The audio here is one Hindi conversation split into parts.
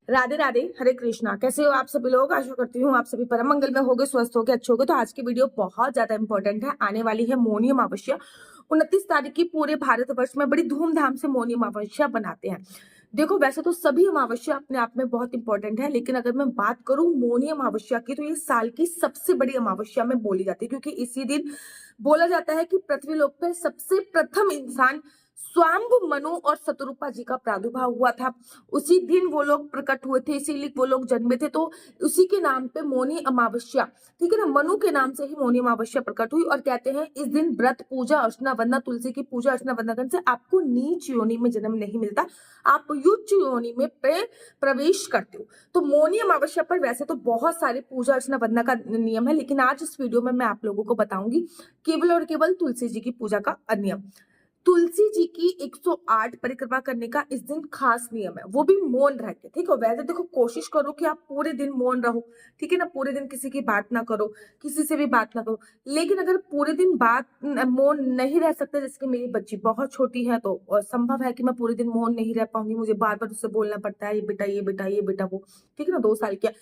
राधे राधे, हरे कृष्णा। कैसे हो आप सभी लोग? आशा करती हूँ आप सभी परम मंगल में होगे, स्वस्थ होगे, अच्छे होगे। तो आज की वीडियो बहुत ज्यादा इंपॉर्टेंट है, आने वाली है मौनी अमावस्या। 29 तारीख की पूरे भारतवर्ष में बड़ी धूमधाम से मौनी अमावस्या बनाते हैं। देखो, वैसे तो सभी अमावस्या अपने आप में बहुत इंपॉर्टेंट है, लेकिन अगर मैं बात करूं मौनी अमावस्या की, तो ये साल की सबसे बड़ी अमावस्या में बोली जाती है, क्योंकि इसी दिन बोला जाता है कि पृथ्वी लोक पे सबसे प्रथम इंसान स्वाम्भ मनु और शतरूपा जी का प्रादुर्भाव हुआ था। उसी दिन वो लोग प्रकट हुए थे, इसीलिए वो लोग जन्मे थे। तो उसी के नाम पे मौनी अमावस्या, ठीक है ना, मनु के नाम से ही मौनी अमावस्या प्रकट हुई। और कहते हैं इस दिन व्रत, पूजा अर्चना, वंदना, तुलसी की पूजा अर्चना वंदना करने से आपको नीच योनि में जन्म नहीं मिलता, आप उच्च योनि में प्रवेश करते हो। तो मौनी अमावस्या पर वैसे तो बहुत सारे पूजा अर्चना वंदना का नियम है, लेकिन आज इस वीडियो में मैं आप लोगों को बताऊंगी केवल और केवल तुलसी जी की पूजा का नियम। तुलसी जी की 108 परिक्रमा करने का इस दिन खास नियम है, वो भी मौन रह के। ठीक है, वैसे देखो, कोशिश करो कि आप पूरे दिन मौन रहो, ठीक है ना, पूरे दिन किसी की बात ना करो, किसी से भी बात ना करो। लेकिन अगर पूरे दिन मौन नहीं रह सकते, जैसे कि मेरी बच्ची बहुत छोटी है, तो संभव है कि मैं पूरे दिन मौन नहीं रह पाऊंगी, मुझे बार बार उससे बोलना पड़ता है, ये बेटा ये बेटा ये बेटा वो, ठीक है ना, 2 साल की है।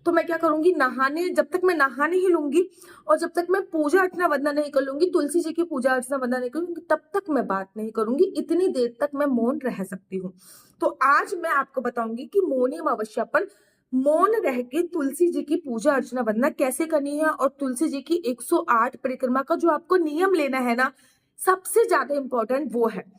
तो मैं क्या करूंगी, नहाने, जब तक मैं नहा नहीं लूंगी और जब तक मैं पूजा अर्चना वंदना नहीं कर लूंगी, तुलसी जी की पूजा अर्चना वंदना नहीं करूंगी, तब तक मैं बात नहीं करूंगी, इतनी देर तक मैं मौन रह सकती हूँ। तो आज मैं आपको बताऊंगी कि मौनी अमावस्या पर मौन रह के तुलसी जी की पूजा अर्चना वंदना कैसे करनी है, और तुलसी जी की 108 परिक्रमा का जो आपको नियम लेना है ना, सबसे ज्यादा इंपॉर्टेंट वो है।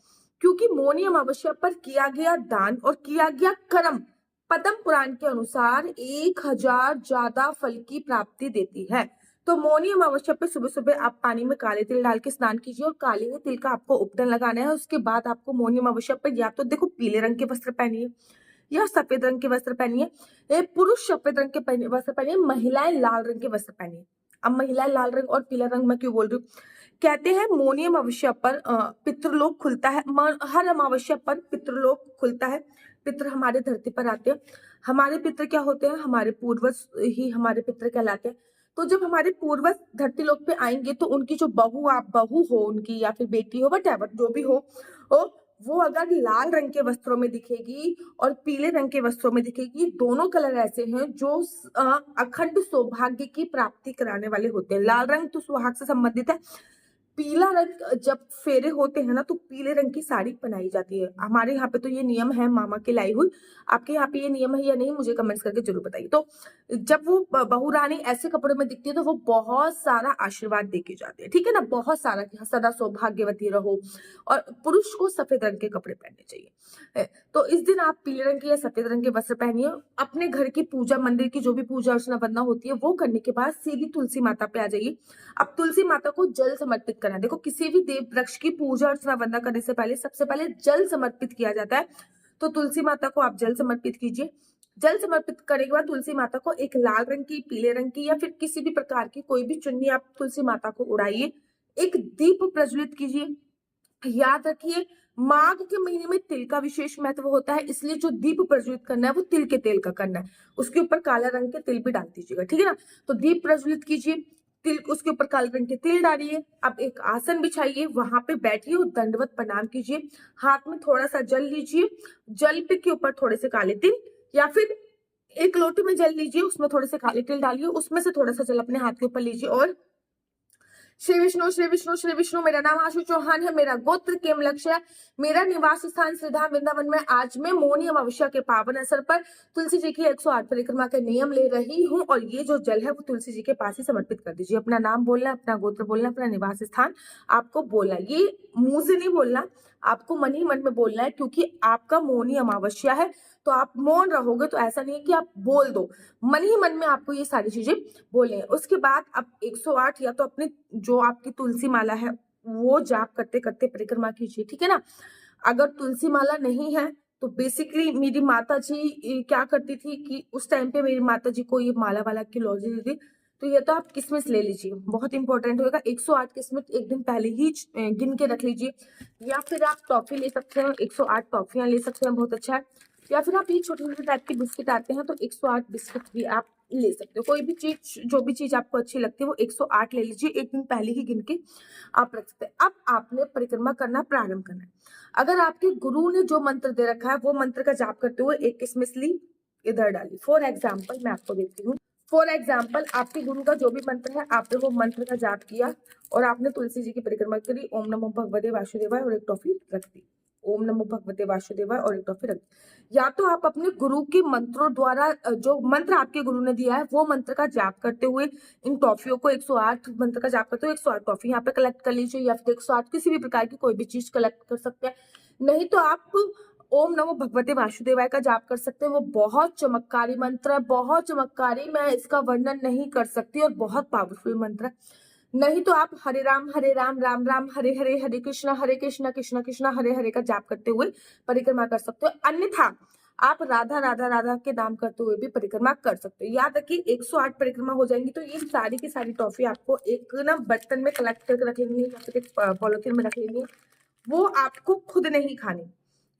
क्योंकि मौनी अमावस्या पर किया गया दान और किया गया कर्म पद्म पुराण के अनुसार 1000 ज्यादा फल की प्राप्ति देती है। तो मौनी अमावस्या पे सुबह सुबह आप पानी में काले तिल डाल के स्नान कीजिए, और काले ही तिल का आपको उपटन लगाना है। उसके बाद आपको मौनी अमावस्या पर या तो देखो पीले रंग के वस्त्र पहनिए या सफेद रंग के वस्त्र पहनिए। पुरुष सफेद रंग के वस्त्र पहनिए, महिलाएं लाल रंग के वस्त्र पहनिए। अब महिलाएं लाल रंग और पीला रंग मैं क्यों बोल रही हूँ? कहते हैं मौनी अमावस्या पर पितृलोक खुलता है। हर अमावस्या पर पितृलोक खुलता है, पितृ हमारे धरती पर आते हैं। हमारे पितृ क्या होते हैं? हमारे पूर्वज ही हमारे पितृ कहलाते हैं। तो जब हमारे पूर्वज धरती लोक पे आएंगे, तो उनकी जो बहू, आप बहू हो उनकी या फिर बेटी हो, वट जो भी हो, वो अगर लाल रंग के वस्त्रों में दिखेगी और पीले रंग के वस्त्रों में दिखेगी, दोनों कलर ऐसे हैं जो अखंड सौभाग्य की प्राप्ति कराने वाले होते हैं। लाल रंग तो सुहाग से संबंधित है। पीला रंग, जब फेरे होते हैं ना, तो पीले रंग की साड़ी पहनाई जाती है। हमारे यहाँ पे तो ये नियम है, मामा के लाई हुई। आपके यहाँ पे ये नियम है या नहीं, मुझे कमेंट्स करके जरूर बताइए। तो जब वो बहू रानी ऐसे कपड़ों में दिखती है, तो वो बहुत सारा आशीर्वाद दे के जाती है, ठीक है ना, बहुत सारा कि हाँ, सदा सौभाग्यवती रहो। और पुरुष को सफेद रंग के कपड़े पहनने चाहिए। तो इस दिन आप पीले रंग के या सफेद रंग के वस्त्र पहनिए। अपने घर की पूजा, मंदिर की जो भी पूजा अर्चना वंदना होती है, वो करने के बाद सीधी तुलसी माता पे आ जाइए। अब तुलसी माता को जल समर्पित करना है। देखो, किसी भी देव वृक्ष की पूजा अर्चना वंदना करने से पहले सबसे पहले जल समर्पित किया जाता है। तो तुलसी माता को आप जल समर्पित कीजिए। जल समर्पित करने के बाद तुलसी माता को एक लाल रंग की, पीले रंग की या फिर किसी भी प्रकार की कोई भी चुन्नी आप तुलसी माता को उड़ाइए। एक दीप प्रज्वलित कीजिए। याद रखिए, माघ के महीने में तिल का विशेष महत्व होता है, इसलिए जो दीप प्रज्वलित करना है वो तिल के तेल का करना है। उसके ऊपर काला रंग के तिल भी डाल दीजिएगा, ठीक है ना। तो दीप प्रज्वलित कीजिए, तिल, उसके ऊपर काले रंग के तिल डालिए। अब एक आसन बिछाइए, वहां पे बैठिए और दंडवत प्रणाम कीजिए। हाथ में थोड़ा सा जल लीजिए, जल पे के ऊपर थोड़े से काले तिल, या फिर एक लोटे में जल लीजिए, उसमें थोड़े से काले तिल डालिए, उसमें से थोड़ा सा जल अपने हाथ के ऊपर लीजिए और श्री विष्णु श्री विष्णु श्री विष्णु। मेरा नाम आशु चौहान है, मेरा गोत्र केम लक्ष्य है, मेरा निवास स्थान श्रीधाम वृंदावन में। आज मैं मौनी अमावस्या के पावन अवसर पर तुलसी जी की 108 परिक्रमा के नियम ले रही हूँ, और ये जो जल है वो तुलसी जी के पास ही समर्पित कर दीजिए। अपना नाम बोलना, अपना गोत्र बोलना, अपना निवास स्थान आपको बोलना है। ये मुंह से नहीं बोलना, आपको मन ही मन में बोलना है, क्योंकि आपका मौनी अमावस्या है। तो आप मौन रहोगे तो ऐसा नहीं है कि आप बोल दो, मन ही मन में आपको ये सारी चीजें बोले। उसके बाद आप 108 या तो अपने जो आपकी तुलसी माला है वो जाप करते करते परिक्रमा कीजिए, ठीक है ना। अगर तुलसी माला नहीं है, तो बेसिकली मेरी माता जी क्या करती थी कि उस टाइम पे मेरी माता जी को ये माला वाला की लॉजी दी थी। तो ये तो आप किसमिस ले लीजिए, बहुत इंपॉर्टेंट होगा। 108 किस्मत एक दिन पहले ही गिन के रख लीजिए। या फिर आप टॉफी ले सकते हैं, 108 टॉफियां ले सकते हैं, बहुत अच्छा है। या फिर आप ये छोटे छोटे टाइप के बिस्किट आते हैं, तो 108 बिस्किट भी आप ले सकते हो। कोई भी चीज, जो भी चीज आपको अच्छी लगती है वो 108 ले लीजिए, एक दिन पहले ही गिन के आप रख सकते हैं। अब आपने परिक्रमा करना प्रारंभ करना है। अगर आपके गुरु ने जो मंत्र दे रखा है वो मंत्र का जाप करते हुए एक किसमिस ली, इधर डालिए। फॉर एग्जाम्पल मैं आपको देती हूँ। फॉर एग्जाम्पल आपके गुरु का जो भी मंत्र है, आपने वो मंत्र का जाप किया और आपने तुलसी जी की परिक्रमा करी, ओम नमो भगवते वासुदेवाय और एक टॉफी रख दी। ओम नमो भगवते वासुदेवाय और एक टॉफी रख दी। या तो आप अपने गुरु के मंत्रों द्वारा, जो मंत्र आपके गुरु ने दिया है वो मंत्र का जाप करते हुए इन टॉफियों को 108 मंत्र का जाप करते हुए 108 टॉफी यहाँ पे कलेक्ट कर लीजिए, या फिर 108 किसी भी प्रकार की कोई भी चीज कलेक्ट कर सकते हैं। नहीं तो आप ओम नमो भगवते वासुदेवाय का जाप कर सकते हैं। वो बहुत चमत्कारी मंत्र है, बहुत चमत्कारी, मैं इसका वर्णन नहीं कर सकती, और बहुत पावरफुल मंत्र है। नहीं तो आप हरे राम राम राम हरे हरे, हरे कृष्ण कृष्ण कृष्ण हरे हरे का जाप करते हुए परिक्रमा कर सकते हो। अन्यथा आप राधा राधा राधा के नाम करते हुए भी परिक्रमा कर सकते हो। याद रखिए 108 परिक्रमा हो जाएंगी तो ये सारी की सारी टॉफी आपको एक ना बर्तन में कलेक्ट करके रख लेनी है, या फिर एक पॉलिथीन में रख लेनी है। वो आपको खुद नहीं खानी,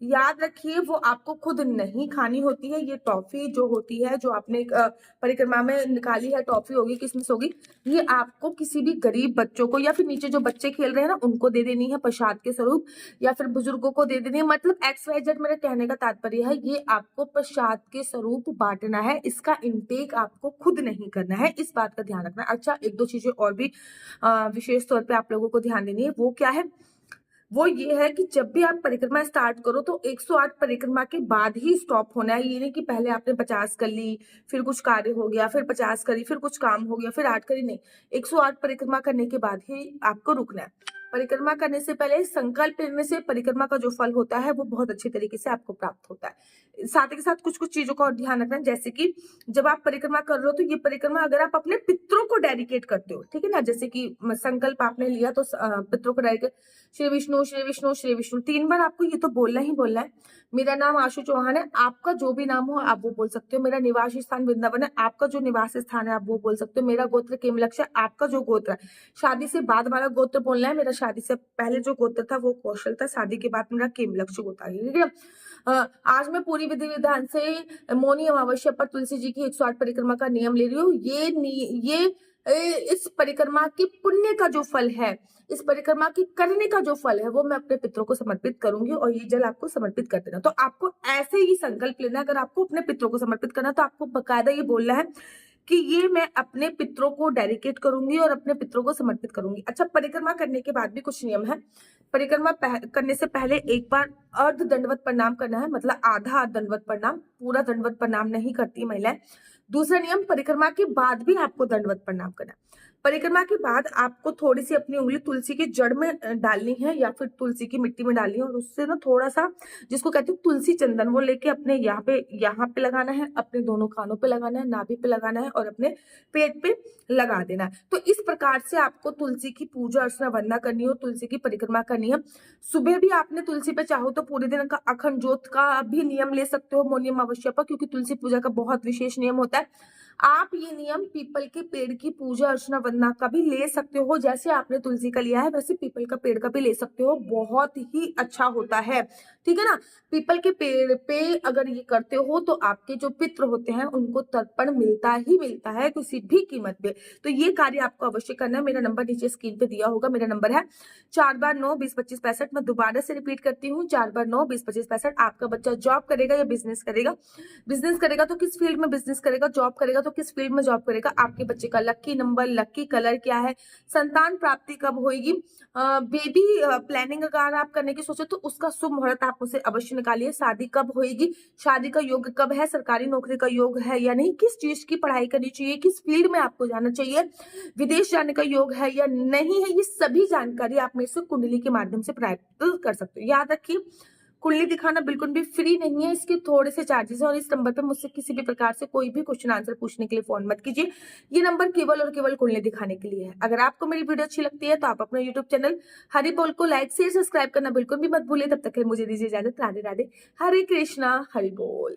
याद रखिए, वो आपको खुद नहीं खानी होती है। ये टॉफी जो होती है, जो आपने परिक्रमा में निकाली है, टॉफी होगी, किसमिस होगी, ये आपको किसी भी गरीब बच्चों को, या फिर नीचे जो बच्चे खेल रहे हैं ना उनको दे देनी है प्रसाद के स्वरूप, या फिर बुजुर्गों को दे देनी है। मतलब XYZ मेरे कहने का तात्पर्य है, ये आपको प्रसाद के स्वरूप बांटना है। इसका इंटेक आपको खुद नहीं करना है, इस बात का ध्यान रखना। अच्छा, एक दो चीजें और भी विशेष तौर पे आप लोगों को ध्यान देनी है। वो क्या है? वो ये है कि जब भी आप परिक्रमा स्टार्ट करो तो 108 परिक्रमा के बाद ही स्टॉप होना है। ये नहीं कि पहले आपने 50 कर ली, फिर कुछ कार्य हो गया, फिर 50 करी, फिर कुछ काम हो गया, फिर 8 करी, नहीं। 108 परिक्रमा करने के बाद ही आपको रुकना है। परिक्रमा करने से पहले संकल्प लेने से परिक्रमा का जो फल होता है वो बहुत अच्छे तरीके से आपको प्राप्त होता है। साथ ही साथ कुछ कुछ चीजों का और ध्यान रखना है, जैसे कि जब आप परिक्रमा कर रहे हो तो ये परिक्रमा अगर आप अपने पितरों को डेडिकेट करते हो, ठीक है ना, जैसे कि संकल्प आपने लिया तो पितरों को डेडिकेट, श्री विष्णु श्री विष्णु श्री विष्णु 3 बार आपको ये तो बोलना ही बोलना है। मेरा नाम आशु चौहान है, आपका जो भी नाम हो आप वो बोल सकते हो। मेरा निवास स्थान वृंदावन है, आपका जो निवास स्थान है आप वो बोल सकते हो। मेरा गोत्र केमलक्ष है, आपका जो गोत्र है, शादी से बाद वाला गोत्र बोलना है। मेरा शादी से पहले जो गोत्र था वो कौशल था, शादी के बाद मेरा केमलक्ष गोत्र है, ठीक है। आज मैं पूरी विधि विधान से मौनी अमावस्या पर तुलसी जी की 108 परिक्रमा का नियम ले रही हूँ। इस परिक्रमा के पुण्य का जो फल है, इस परिक्रमा की करने का जो फल है, वो मैं अपने पितरों को समर्पित करूंगी, और ये जल आपको समर्पित कर देना। तो आपको ऐसे ही संकल्प लेना है। अगर आपको अपने पितरों को समर्पित करना तो आपको बकायदा ये बोलना है कि ये मैं अपने पितरों को डेडिकेट करूंगी और अपने पितरों को समर्पित करूंगी। अच्छा, परिक्रमा करने के बाद भी कुछ नियम है। परिक्रमा करने से पहले एक बार अर्ध दंडवत प्रणाम करना है, मतलब आधा दंडवत प्रणाम, पूरा दंडवत प्रणाम नहीं करती महिलाएं। दूसरा नियम, परिक्रमा के बाद भी आपको दंडवत प्रणाम करना है। परिक्रमा के बाद आपको थोड़ी सी अपनी उंगली तुलसी की जड़ में डालनी है, या फिर तुलसी की मिट्टी में डालनी है, और उससे ना थोड़ा सा, जिसको कहते हैं तुलसी चंदन, वो लेके अपने यहाँ पे लगाना है, अपने दोनों कानों पे लगाना है, नाभि पे लगाना है, और अपने पेट पे लगा देना है। तो इस प्रकार से आपको तुलसी की पूजा अर्चना वंदना करनी हो, तुलसी की परिक्रमा करनी है। सुबह भी आपने तुलसी पे चाहो तो पूरे दिन का अखंड ज्योत का भी नियम ले सकते हो मौनी अमावस्या पर, क्योंकि तुलसी पूजा का बहुत विशेष नियम होता है। आप ये नियम पीपल के पेड़ की पूजा अर्चना वंदना का भी ले सकते हो। जैसे आपने तुलसी का लिया है वैसे पीपल का पेड़ का भी ले सकते हो, बहुत ही अच्छा होता है, ठीक है ना। पीपल के पेड़ पे अगर ये करते हो तो आपके जो पितृ होते हैं उनको तर्पण मिलता ही मिलता है, किसी भी कीमत पे। तो ये कार्य आपको अवश्य करना है। मेरा नंबर नीचे स्क्रीन पे दिया होगा, मेरा नंबर है 4 बार 9 20 25 65। मैं दोबारा से रिपीट करती हूँ, 4 बार 9 20 25 65। आपका बच्चा जॉब करेगा या बिजनेस करेगा, बिजनेस करेगा तो किस फील्ड में बिजनेस करेगा, जॉब करेगा तो किस फील्ड में जॉब करेगा, आपके बच्चे का लकी नंबर, लकी कलर क्या है, संतान प्राप्ति कब होगी, बेबी प्लानिंग अगर आप करने की सोचे तो उसका शुभ मुहूर्त आप उसे अवश्य निकालिए। शादी कब होगी, शादी का योग कब है, सरकारी नौकरी का योग है या नहीं, किस चीज की पढ़ाई करनी चाहिए, किस फील्ड में आपको जाना चाहिए, विदेश जाने का योग है या नहीं है, ये सभी जानकारी आप मेरे से कुंडली के माध्यम से प्राप्त कर सकते हो। याद रखिए, कुंडली दिखाना बिल्कुल भी फ्री नहीं है, इसके थोड़े से चार्जेस है, और इस नंबर पे मुझसे किसी भी प्रकार से कोई भी क्वेश्चन आंसर पूछने के लिए फोन मत कीजिए। ये नंबर केवल और केवल कुंडली दिखाने के लिए है। अगर आपको मेरी वीडियो अच्छी लगती है तो आप अपना यूट्यूब चैनल हरि बोल को लाइक शेयर सब्सक्राइब करना बिल्कुल भी मत भूलिए। तब तक के लिए मुझे दीजिए इजाजत। राधे राधे, हरे कृष्णा, हरि बोल।